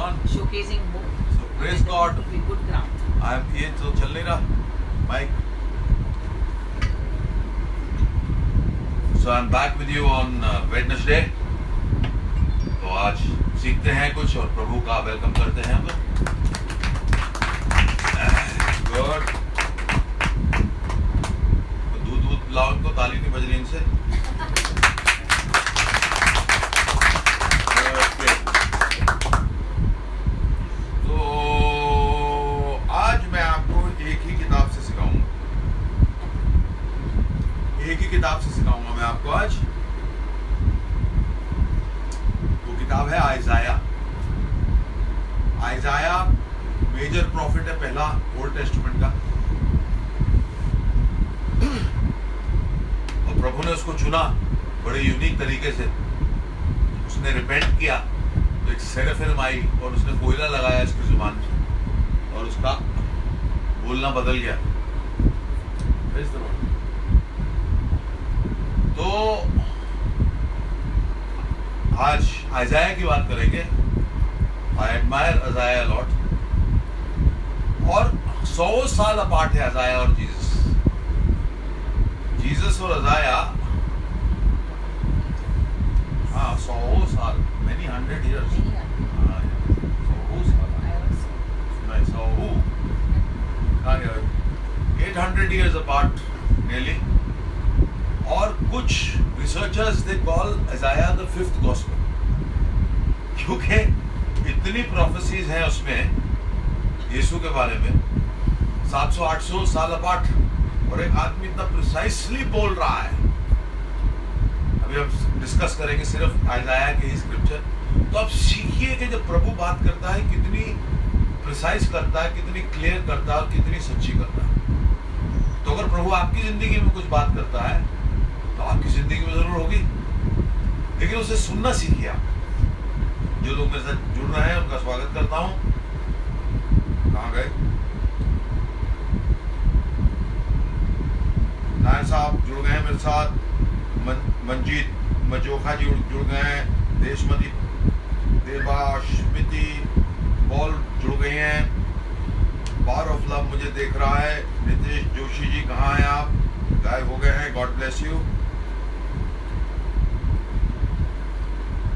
on? showcasing hope. So praise God. To be good ground. ये तो चल नहीं रहा mic. So I'm back with you on Wednesday. तो आज सीखते हैं कुछ और प्रभु का वेलकम करते हैं हम. गुड. दूध लाओ इनको, ताली नहीं बज रही इनसे. तो आज मैं आपको एक ही किताब से सिखाऊंगा. मैं आपको आज. वो किताब है आइजाया. मेजर प्रॉफिट है, पहला ओल्ड टेस्टामेंट का. और प्रभु ने उसको चुना बड़े यूनिक तरीके से. उसने रिपेंट किया तो एक सेराफिम आई और उसने कोयला लगाया इसकी जुबान पे और उसका बोलना बदल गया. तो आज आइजाया की बात करेंगे. I admire आइजाया lot. और 100 साल अपार्ट है आइजाया और जीसस और आइजाया. हाँ, 100 साल, many hundred years. 800 years apart nearly. और कुछ researchers they call आइजाया the fifth gospel, क्योंकि इतनी प्रोफेसीज हैं उसमें यीशु के बारे में. 700-800 साल अपार्ट और एक आदमी इतना प्रिसाइसली बोल रहा है. अभी हम डिस्कस करेंगे सिर्फ आइजाया के ही स्क्रिप्चर. तो अब सीखिए कि जब प्रभु बात करता है कितनी प्रिसाइज करता है, कितनी क्लियर करता है और कितनी सच्ची करता है. तो अगर प्रभु आपकी जिंदगी में कुछ बात करता है तो आपकी जिंदगी में जरूर होगी, लेकिन उसे सुनना सीखिए आप. जो लोग मेरे साथ जुड़ रहे हैं उनका स्वागत करता हूं. कहाँ गए नायर साहब? जुड़ गए हैं मेरे साथ. मंजीत मजोखा जी जुड़ गए हैं. देशमती देवाश्मिति बॉल जुड़ गई हैं. बार ऑफ लव मुझे देख रहा है. नितेश जोशी जी कहाँ हैं आप? गायब हो गए हैं. God bless you.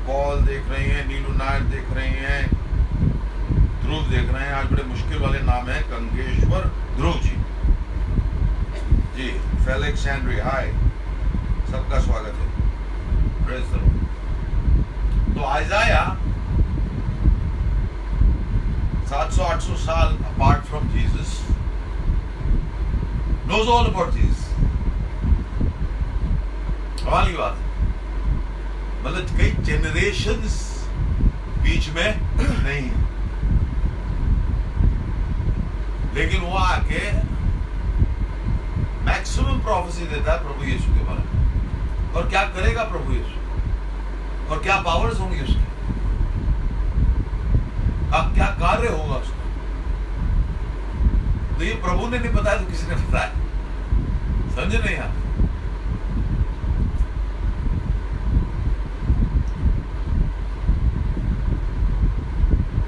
पॉल देख रही हैं. नीलू नायर देख रही हैं. ध्रुव देख रहे हैं. आज बड़े मुश्किल वाले नाम है. कंगेश्वर ध्रुव जी जी. फेलिक्स हेनरी हाय. सबका स्वागत है. Praise the Lord. तो आइजाया 700-800 साल apart from Jesus knows all about Jesus. कमाल की बात. मतलब कई जेनरेशंस बीच में नहीं है, लेकिन वो आके मैक्सिमम प्रोफेसी देता है प्रभु यीशु के बारे में. और क्या करेगा प्रभु यीशु, और क्या पावर्स होंगी उसकी, क्या कार्य होगा उसका. तो ये प्रभु ने नहीं बताया तो किसी ने बताया. समझे नहीं आप?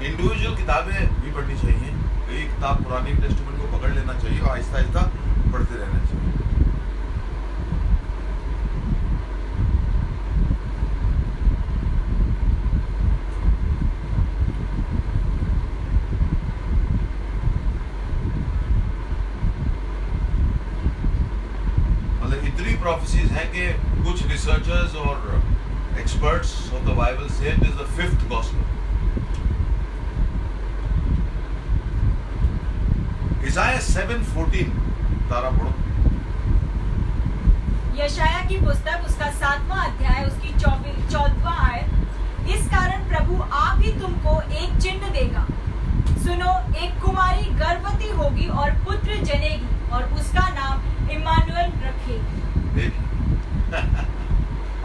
इंडिविजुअल किताबें भी पढ़नी चाहिए. कई किताब पुरानी टेस्टामेंट को पकड़ लेना चाहिए और आहिस्ता आहिस्ता पढ़ते रहना चाहिए. प्रोफेसीज हैं कि कुछ रिसर्चर्स और एक्सपर्ट्स ऑफ द बाइबल से it is the fifth gospel. Isaiah 7:14 तारा पढ़ो. यशाया की पुस्तक उसका 7वां अध्याय उसकी 14वां आयत. इस कारण प्रभु आप ही तुमको एक चिन्ह देगा. सुनो, एक कुमारी गर्भवती होगी और पुत्र जनेगी और उसका नाम इम्मानुएल रखेगी.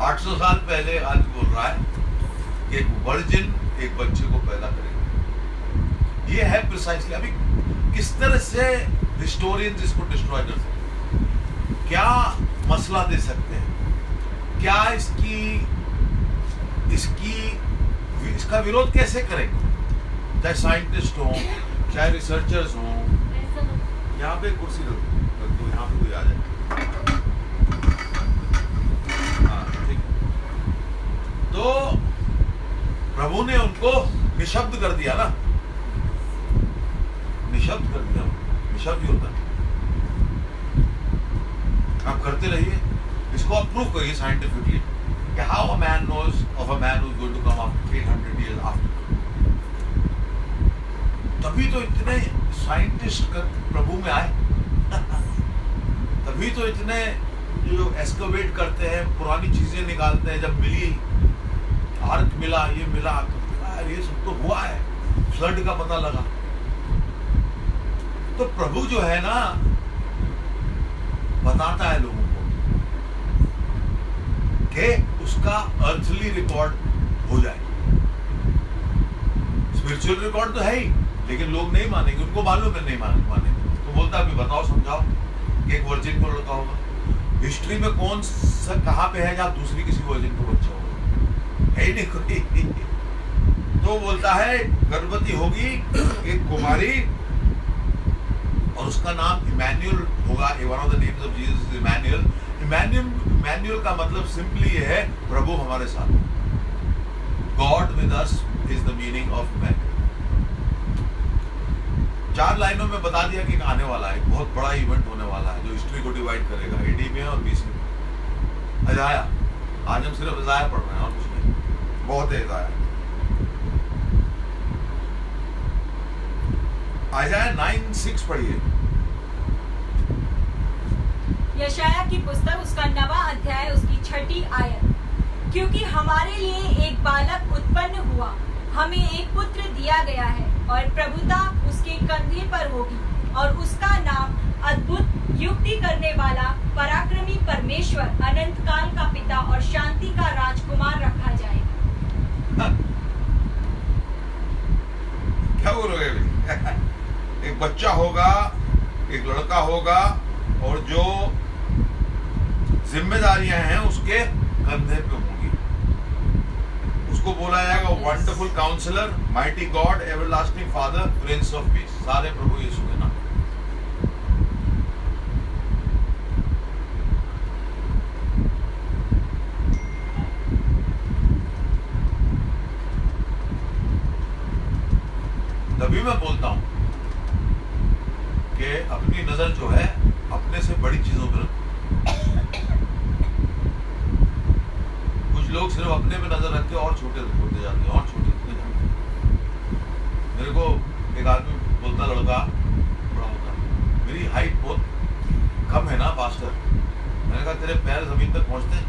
800 साल पहले आज बोल रहा है कि एक वर्जिन एक बच्चे को पैदा करेगा. ये है प्रिसाइसली. अभी किस तरह से हिस्टोरियंस इसको डिस्ट्रॉय कर सकते हैं, क्या मसला दे सकते हैं, क्या इसका विरोध कैसे करेंगे. चाहे साइंटिस्ट हो, चाहे रिसर्चर्स हो। यहाँ पे कुर्सी रख दो, यहाँ पे कोई आ जाए। हाँ ठीक है। तो प्रभु ने उनको निशब्द कर दिया ना, निशब्द कर दिया। निशब्द ही होता है। आप करते रहिए, इसको आप प्रूव करिए साइंटिफिकली कि how a man knows of a man who is going to come after 800 years after. तभी तो इतने साइंटिस्ट प्रभु में आए। तभी तो इतने जो एस्कोवेट करते हैं, पुरानी चीजें निकालते हैं। जब मिली आर्क मिला, ये मिला, तो यार ये सब तो हुआ है, फ्लड का पता लगा। तो प्रभु जो है ना, बताता है लोगों को कि उसका अर्थली रिकॉर्ड हो जाए। स्पिरिचुअल रिकॉर्ड तो है ही, लेकिन लोग नहीं मानेंगे, उनको मालूम है नहीं मानेंगे। तो बोलता है बताओ, समझाओ कि एक वर्जिन को लड़का होगा। हिस्ट्री में कौन सा कहाँ पे है जहाँ दूसरी किसी वर्जिन को बच्चा होगा? है ही नहीं कोई। तो बोलता है गर्भवती होगी एक कुमारी, और उसका नाम इमैनुअल होगा। One of the names of Jesus is Emmanuel. Emmanuel का मतलब सिंपली ये है, प्रभु हमारे साथ। God with us is the meaning of Emmanuel. 4 लाइनों में बता दिया कि आने वाला है, बहुत बड़ा इवेंट होने वाला है जो हिस्ट्री को डिवाइड करेगा एडी में और बीसी में। अजाया, आज हम सिर्फ अजाया पढ़ रहे हैं और कुछ नहीं, बहुत है अजाया। अजाया 9:6 पढ़िए। यशाया की पुस्तक उसका 9वां अध्याय उसकी 6ठी आयत। क्योंकि हमारे लिए एक बालक उत्पन्न हुआ, हमें एक पुत्र दिया गया है, और प्रभुता उसके कंधे पर होगी, और उसका नाम अद्भुत, युक्ति करने वाला, पराक्रमी परमेश्वर, अनंत काल का पिता और शांति का राजकुमार रखा जाएगा। क्या बोलोगे? एक बच्चा होगा, एक लड़का होगा, और जो जिम्मेदारियां हैं उसके कंधे पे होंगी। उसको बोला जाएगा wonderful counsellor, mighty God, everlasting father, prince of peace. सारे प्रभु यीशु के नाम। तभी मैं बोलता हूं कि अपनी नजर जो है अपने से बड़ी चीजों पर। कुछ लोग सिर्फ अपने पे नजर रख के और छोटे होते जाते हैं, और छोटे होते जाते हैं। मेरे को एक आदमी बोलता, लड़का बड़ा होता, मेरी हाइट बहुत कम है ना पास्टर। मैंने कहा तेरे पैर जमीन तक पहुंचते हैं?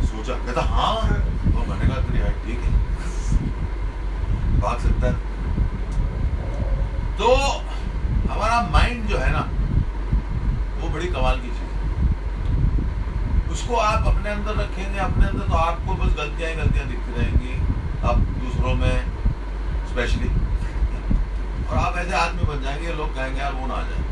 सोचा, कहता हाँ। तो मैंने कहा तेरी हाइट ठीक है, भाग सकता है। तो हमारा माइंड जो है ना, वो बड़ी कमाल की चीज है। उसको आप अपने अंदर रखेंगे, अपने अंदर, तो आपको बस गलतियां दिखती रहेंगी, आप दूसरों में स्पेशली, और आप ऐसे आदमी बन जाएंगे, लोग कहेंगे यार वो ना आ जाए।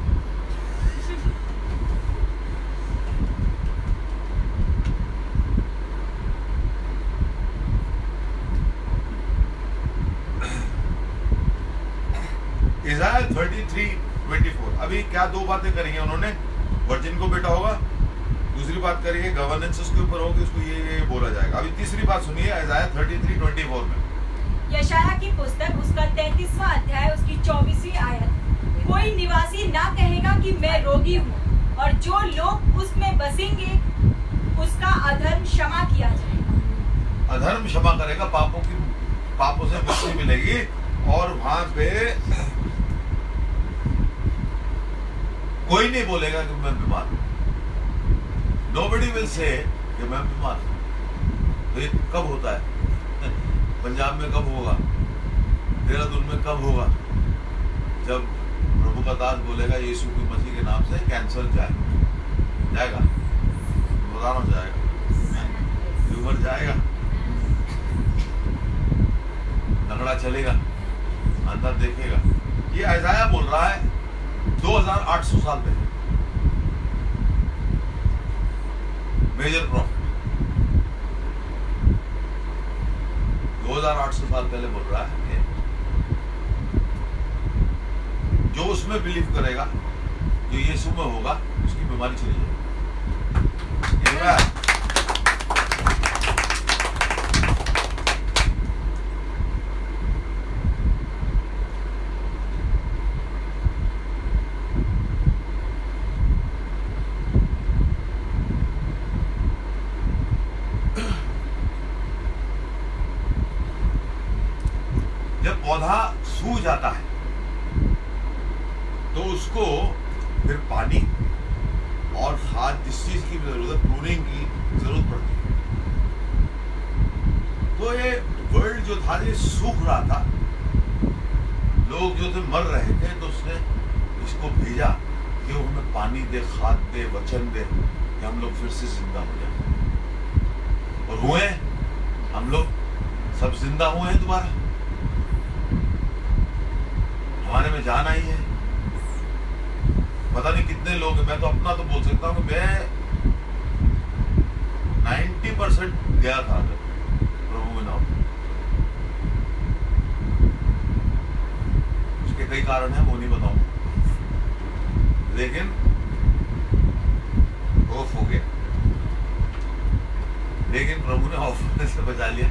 इज़ाया 33:24। अभी क्या 2 बातें करी हैं उन्होंने? वर्जिन को बेटा होगा, दूसरी बात करिए गवर्नेंस उसके ऊपर होगी, उसको ये बोला जाएगा। अभी तीसरी बात सुनिए इज़ाया 33:24 में। यशाया की पुस्तक उसका 33वां अध्याय उसकी 24वीं आयत। कोई निवासी ना कहेगा कि मैं रोगी हूँ, और जो लोग उसमें बसेंगे उसका अधर्म क्षमा किया जाएगा। अधर्म क्षमा करेगा, पापों से मुक्ति मिलेगी, और वहां पे कोई नहीं बोलेगा कि मैं बीमार हूं। Nobody will say कि मैं बीमार हूं। तो ये कब होता है? पंजाब में कब होगा? देहरादून में कब होगा? जब प्रभु का दास बोलेगा यीशु की मसीह के नाम से कैंसर जाएगा, रोजाना जाएगा, ट्यूमर जाएगा, लंगड़ा चलेगा, अंदर देखेगा। ये इज़ाया बोल रहा है 2800 साल पहले। मेजर प्रॉफिट 2800 साल पहले बोल रहा है कि जो उसमें बिलीव करेगा, जो यीशु में होगा, उसकी बीमारी चली जाएगी। जब पौधा सूख जाता है तो उसको फिर पानी और खाद, जिस चीज की जरूरत, प्रूनिंग की जरूरत पड़ती है। तो ये वर्ल्ड जो था, ये सूख रहा था, लोग जो थे मर रहे थे, तो उसने इसको भेजा कि वो हमें पानी दे, खाद दे, वचन दे कि हम लोग फिर से जिंदा हो जाए। और हुए, हम लोग सब जिंदा हुए हैं दोबारा, हमारे में जान आई है। पता नहीं कितने लोग हैं, मैं तो अपना तो बोल सकता हूँ कि मैं 90% गया था प्रभु में नाम। उसके कई कारण हैं, वो नहीं बताऊंगा, लेकिन ऑफ हो गया। लेकिन प्रभु ने ऑफ होने से बचा लिया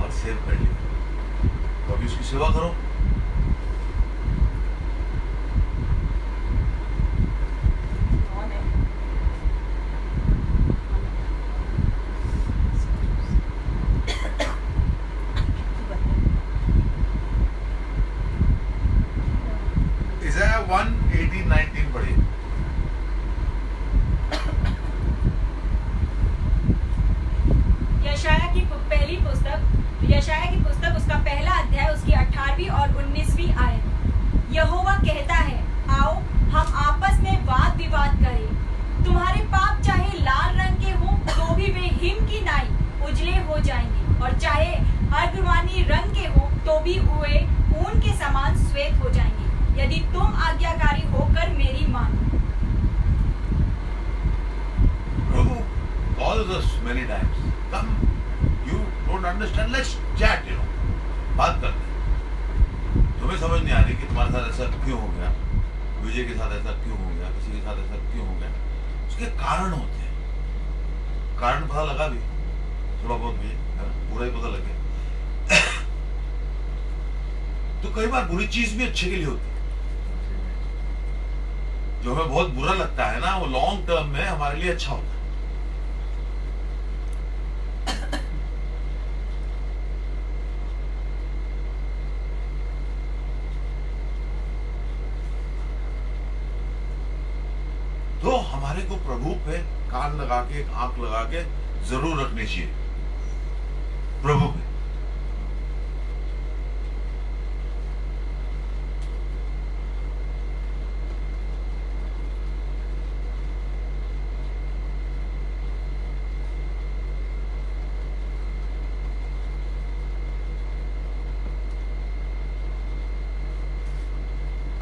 और सेव कर लिया। तो अभी उसकी सेवा करो। Isaiah 1:18-19 पढ़िए। यशायाह की पुस्तक उसका पहला अध्याय, उसकी 18वीं और 19वीं आयत। यहोवा कहता है, आओ हम आपस में वाद विवाद करें। तुम्हारे पाप चाहे लाल रंग के हों तो भी वे हिम की नाई उजले हो जाएंगे, और चाहे अर्धवानी रंग के हों तो भी वे ऊन के समान श्वेत हो जाएंगे, यदि तुम आज्ञाकारी होकर मेरी मानो। प्रभु calls us many times. Come, you don't understand, let's chat, बात करते हैं। तुम्हें समझ नहीं आ रही कि तुम्हारे साथ ऐसा क्यों हो गया, विजय के साथ ऐसा क्यों हो गया, किसी के साथ ऐसा क्यों हो गया। उसके कारण होते हैं। कारण पता लगा भी, थोड़ा बहुत भी, पूरा ही पता लग गया। तो कई बार बुरी चीज भी अच्छे के लिए होती है। जो हमें बहुत बुरा लगता है ना, वो लॉन्ग टर्म में हमारे लिए अच्छा होता है। तो हमारे को प्रभु पे कान लगा के, आंख लगा के जरूर रखनी चाहिए प्रभु पे।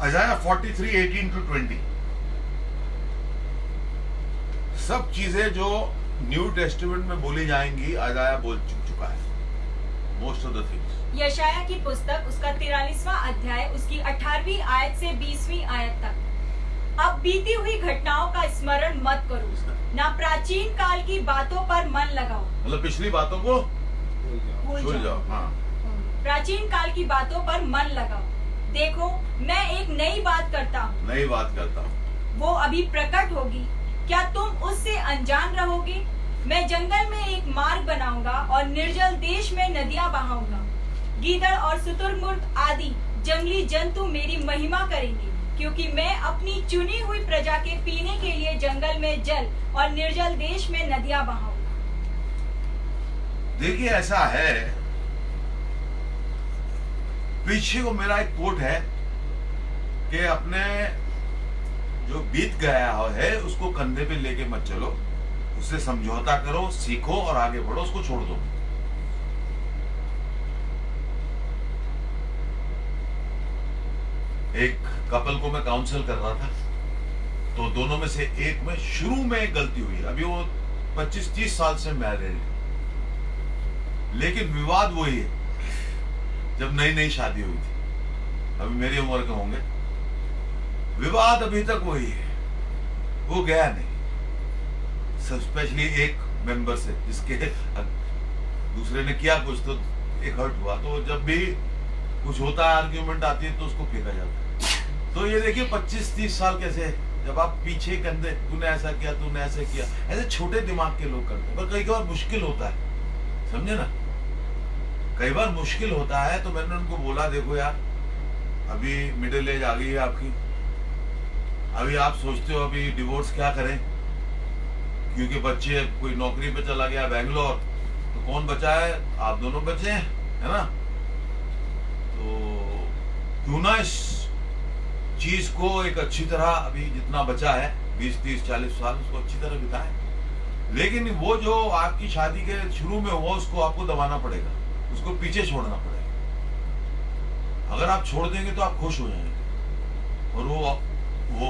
Isaiah 43:18-20। सब चीजें जो न्यू टेस्टामेंट में बोली जाएंगी, आइज़ाया बोल चुका है मोस्ट ऑफ द थिंग्स। यशायाह की पुस्तक उसका 43वां अध्याय, उसकी 18वीं आयत से 20वीं आयत तक। अब बीती हुई घटनाओं का स्मरण मत करो, ना प्राचीन काल की बातों पर मन लगाओ। मतलब पिछली बातों को भूल जाओ। हाँ। प्राचीन काल की बातों पर मन लगाओ। देखो मैं एक नई बात करता हूँ, नई बात करता हूँ, वो अभी प्रकट होगी, क्या तुम उससे अनजान रहोगे? मैं जंगल में एक मार्ग बनाऊंगा और निर्जल देश में नदियां बहाऊंगा। गीदड़ और शुतुरमुर्ग आदि जंगली जंतु मेरी महिमा करेंगे, क्योंकि मैं अपनी चुनी हुई प्रजा के पीने के लिए जंगल में जल और निर्जल देश में नदियां बहाऊंगा। देखिए ऐसा है, पीछे को मेरा एक कोट है कि अपने जो बीत गया है उसको कंधे पे लेके मत चलो, उससे समझौता करो, सीखो और आगे बढ़ो, उसको छोड़ दो। एक कपल को मैं काउंसिल कर रहा था, तो दोनों में से एक में शुरू में एक गलती हुई, अभी वो 25-30 साल से मैरिड है, लेकिन विवाद वही है जब नई नई शादी हुई थी, अभी मेरी उम्र के होंगे, विवाद अभी तक वही है, वो गया नहीं। स्पेशली एक मेंबर से, जिसके दूसरे ने किया कुछ तो एक हर्ट हुआ, तो जब भी कुछ होता है, आर्ग्यूमेंट आती है, तो उसको फेंका जाता है। तो ये देखिए 25-30 साल कैसे, जब आप पीछे कंधे, तूने ऐसा किया, तूने ऐसे किया, ऐसे छोटे दिमाग के लोग करते हैं। पर कई बार मुश्किल होता है, समझे ना, कई बार मुश्किल होता है। तो मैंने उनको बोला, देखो यार, अभी मिडिल एज आ गई है आपकी, अभी आप सोचते हो अभी डिवोर्स क्या करें, क्योंकि बच्चे, कोई नौकरी पे चला गया बैंगलोर, तो कौन बचा है, आप दोनों बचे हैं, है ना। तो क्यों ना इस चीज को एक अच्छी तरह, अभी जितना बचा है 20-30-40 साल, उसको अच्छी तरह बिताएं। लेकिन वो जो आपकी शादी के शुरू में हुआ, उसको आपको दबाना पड़ेगा, उसको पीछे छोड़ना पड़ेगा। अगर आप छोड़ देंगे तो आप खुश हो जाएंगे। और वो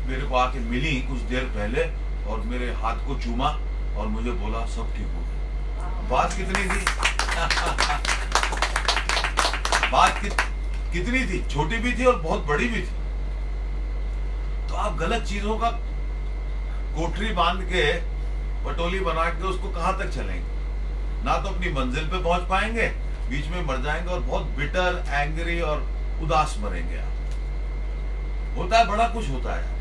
मेरे को आके मिली कुछ देर पहले और मेरे हाथ को चूमा और मुझे बोला सब ठीक हो गया। बात कितनी थी बात कितनी थी, छोटी भी थी और बहुत बड़ी भी थी। तो आप गलत चीजों का कोठरी बांध के, पटोली बना के उसको कहां तक चलेंगे, ना तो अपनी मंजिल पे पहुंच पाएंगे, बीच में मर जाएंगे और बहुत बिटर, एंग्री और उदास मरेंगे आप। होता है, बड़ा कुछ होता है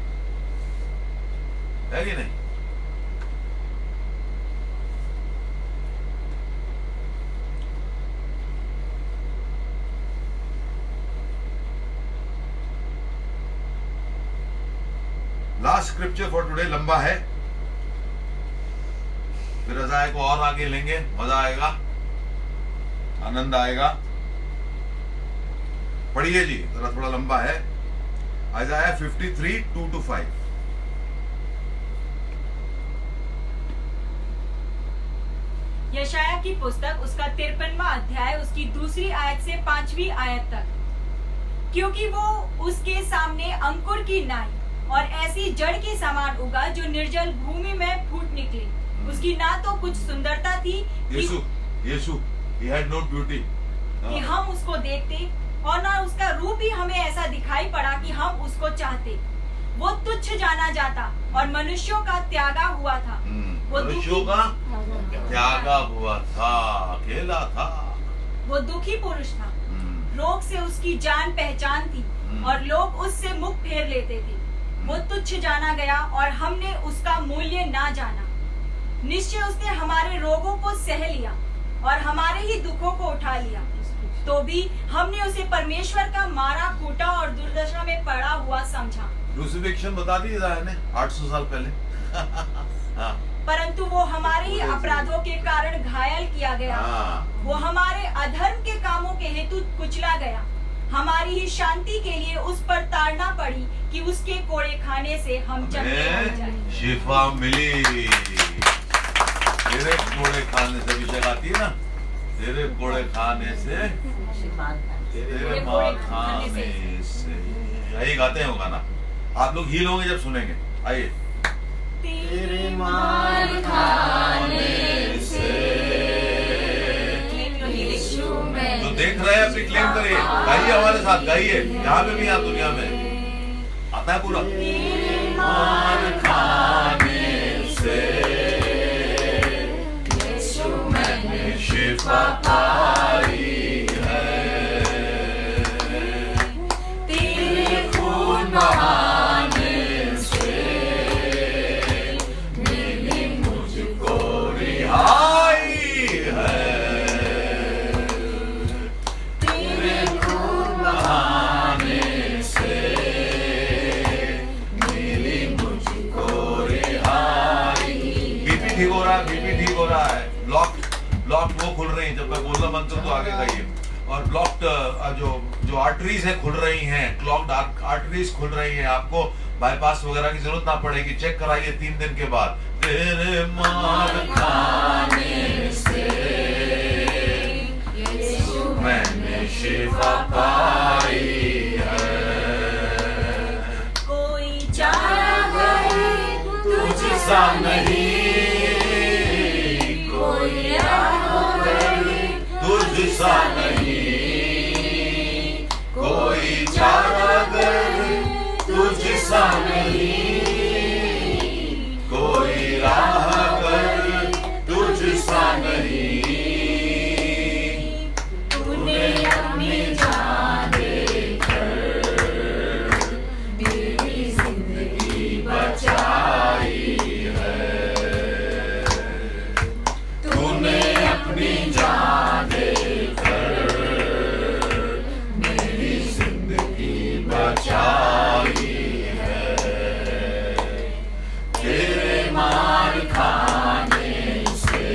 कि नहीं। लास्ट स्क्रिप्चर फॉर टुडे, लंबा है, फिर अजाय को और आगे लेंगे, मजा आएगा, आनंद आएगा। पढ़िए जी, जरा थोड़ा लंबा है। आइज़ाया 53, 2-5। यशाया की पुस्तक, उसका 53वां अध्याय, उसकी 2री आयत से 5वीं आयत तक। क्योंकि वो उसके सामने अंकुर की नाई और ऐसी जड़ के समान उगा जो निर्जल भूमि में फूट निकली। उसकी ना तो कुछ सुंदरता थी यीशु he had no beauty, कि हम उसको देखते, और ना उसका रूप ही हमें ऐसा दिखाई पड़ा कि हम उसको चाहते। वो तुच्छ जाना जाता और मनुष्यों का त्यागा हुआ था। वो मनुष्यों का त्यागा हुआ था, अकेला था। वो दुखी पुरुष था, रोग से उसकी जान पहचान थी और लोग उससे मुख फेर लेते थे। वो तुच्छ जाना गया और हमने उसका मूल्य ना जाना। निश्चय उसने हमारे रोगों को सह लिया और हमारे ही दुखों को उठा लिया। तो भी हमने उसे परमेश्वर का मारा, कूटा और दुर्दशा में पड़ा हुआ समझा। क्रूसिफिक्शन बता दी ने 800 साल पहले। हाँ। परंतु वो हमारे ही अपराधों के कारण घायल किया गया। वो हमारे अधर्म के कामों के हेतु कुचला गया। हमारी ही शांति के लिए उस पर ताड़ना पड़ी कि उसके कोड़े खाने से हम चंगे शिफा मिली। तेरे कोड़े खाने से भी आती है ना, तेरे कोड़े खाने से, तेरे मार खाने से। यही गाते हैं वो गाना, आप लोग हील होंगे जब सुनेंगे। आइए। तेरे मार खाने से, जो देख रहे हैं अपनी क्लेम करिए, गाइए हमारे साथ, गाइए, यहाँ पे भी, यहाँ दुनिया में आता है पूरा। तेरे मार खाने से मैंने शिफा पाई है, तेरे खून बहाने से मिली मुझको रिहाई है, तेरे खून बहाने से मिली मुझको रिहाई। बीपी ठीक हो रहा है, बीपी ठीक हो रहा है। ब्लॉक वो खुल रही है, जब मैं बोल रहा मंत्र तो आगे गाइए। और ब्लॉक्ड जो आर्टरीज है खुल रही हैं, क्लॉक्ड आर्टरीज खुल रही हैं, आपको बाईपास वगैरह की जरूरत ना पड़ेगी। चेक कराइए 3 दिन के बाद। तेरे मार खाने से मैंने शिफा पाई है, कोई चारा तुझसा नहीं, तुझसा नहीं, सा नहीं, कोई राहबर तुझ सा नहीं। तूने अपनी जान देकर मेरी जिंदगी बचाई है, तूने अपनी जान देकर मेरी जिंदगी बचाई है। तेरे मार खाने से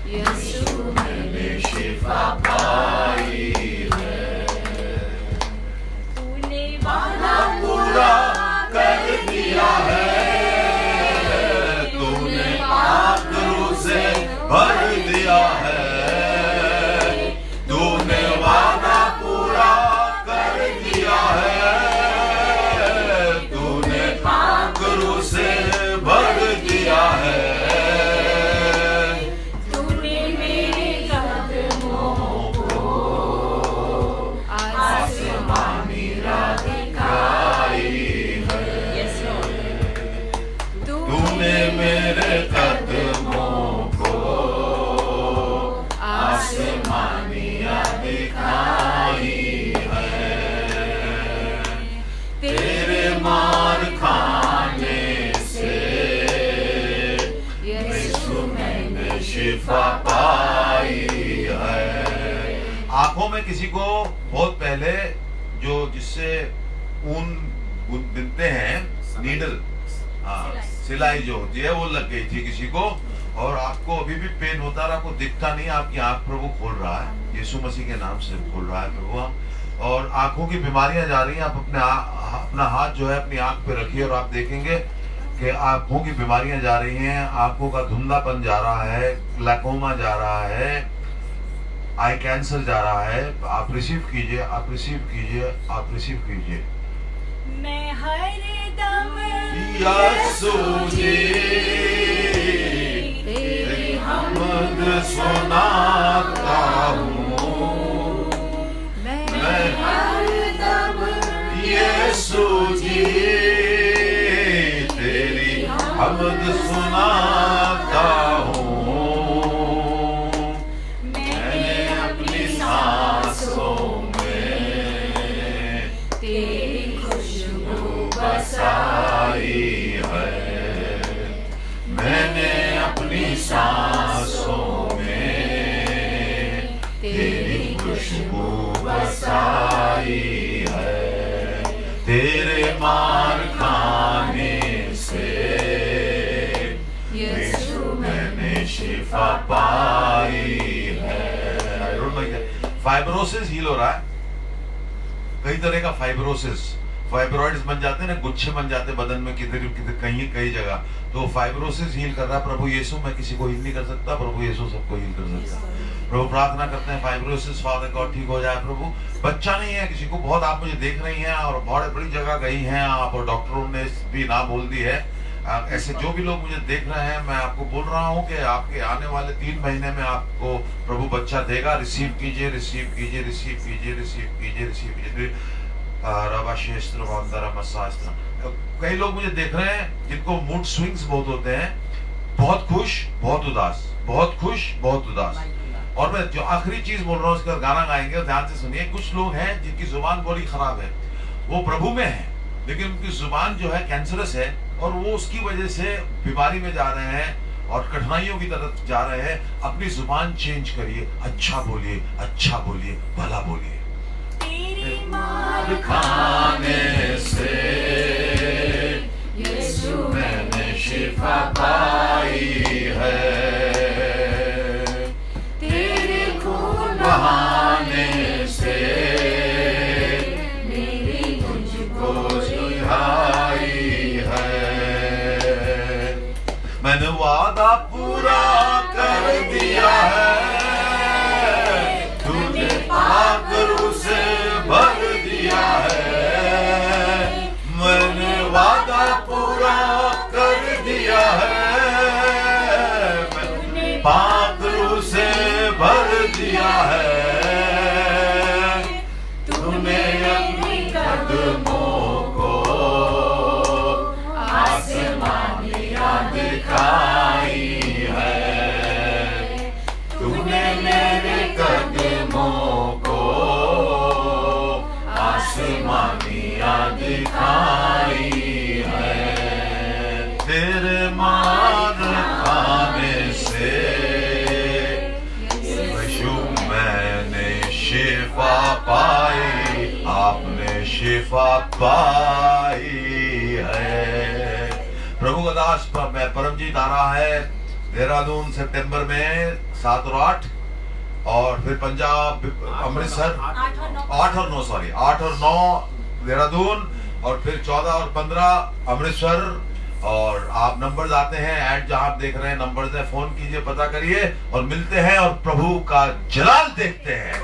यीशु मैंने शिफा पाई है। तूने वादा पूरा कर दिया है, तूने पाक रूह से भर दिया है। तूने वादा पूरा कर दिया है, तूने पाक रूह से भर दिया है। तूने मेरे कदमों को आसमानी राह दिखाई है, Yes, Lord. तूने मेरे कदमों को आसमानिया दिखाई है। तेरे मार खाने से यीशु मैंने शिफा पाई है। आंखों में किसी को बहुत पहले जो जिससे ऊन बिनते हैं, नीडल, हाँ, सिलाई जो होती है वो लग गई थी किसी को, और आपको अभी भी पेन होता रहा, आपको दिखता नहीं, आपकी आंख प्रभु खोल रहा है, यीशु मसीह के नाम से खोल रहा है प्रभु। हम और आंखों की बीमारियां जा रही हैं, आप अपना हाथ जो है अपनी आंख पे रखिए और आप देखेंगे कि आंखों की बीमारियां जा रही हैं, आंखों का धुंधलापन जा रहा है, ग्लाइकोमा जा रहा है, आई कैंसर जा रहा है। आप रिसीव कीजिए, आप रिसीव कीजिए, आप रिसीव कीजिए। मैं हर दम यीशु जी तेरी हमद सुनाता हूँ, मैं हर दम यीशु जी तेरी हमद सुनाता हूँ। मैंने अपनी सांसों में तेरी खुशबू बसाई है, मैंने अपनी सांसों में तेरी खुशबू बसाई है। तेरे मार खाने से यीशु मैंने शिफा पाई है। I don't know, fibrosis heal हो रहा है, कई तरह का फाइब्रॉइड्स बन जाते हैं ना, गुच्छे बन जाते हैं बदन में किधर कई जगह, तो फाइब्रोसिस हील कर रहा है प्रभु यीशु। मैं किसी को हील नहीं कर सकता, प्रभु यीशु सबको हील कर सकता है। प्रभु प्रार्थना करते हैं फाइब्रोसिस फादर गॉड ठीक हो जाए प्रभु। बच्चा नहीं है किसी को, बहुत आप मुझे देख रही हैं और बहुत बड़ी जगह गई हैं आप, और डॉक्टरों ने भी ना बोल दी है। ऐसे जो भी लोग मुझे देख रहे हैं, मैं आपको बोल रहा हूँ कि आपके आने वाले 3 महीने में आपको प्रभु बच्चा देगा। रिसीव कीजिए, रिसीव कीजिए, रिसीव कीजिए, रिसीव कीजिए, रिसीव कीजिए। कई लोग मुझे देख रहे हैं जिनको मूड स्विंग्स बहुत होते हैं, बहुत खुश बहुत उदास, बहुत खुश बहुत उदास। और मैं जो आखिरी चीज बोल रहा हूँ उसका गाना गाएंगे, ध्यान से सुनिए। कुछ लोग हैं जिनकी जुबान बड़ी खराब है, वो प्रभु में है लेकिन उनकी जुबान जो है कैंसरस है, और वो उसकी वजह से बीमारी में जा रहे हैं और कठिनाइयों की तरफ जा रहे हैं। अपनी जुबान चेंज करिए, अच्छा बोलिए, अच्छा बोलिए, भला बोलिए। तेरी मार खाने से यीशु मैंने शिफा पाई है, तेरे खून बहाने से मेरी मुझको रिहाई है। मैंने वादा पूरा कर दिया है, तूने पाक रूह से भर दिया है। मैंने वादा पूरा कर दिया है, मैंने पाक रूह से भर दिया है। को आसमानियाँ दिखाई है। तेरे मार खाने से यीशु मैंने शिफा पाई, आपने शिफा पाई है। प्रभु का दास परमजीत आ रहा है देहरादून सितंबर में 7 और 8, और फिर पंजाब अमृतसर 8 और 9 देहरादून, और फिर 14 और 15 अमृतसर। और आप नंबर्स आते हैं, ऐड जहां आप देख रहे हैं नंबर्स है, फोन कीजिए, पता करिए और मिलते हैं और प्रभु का जलाल देखते हैं।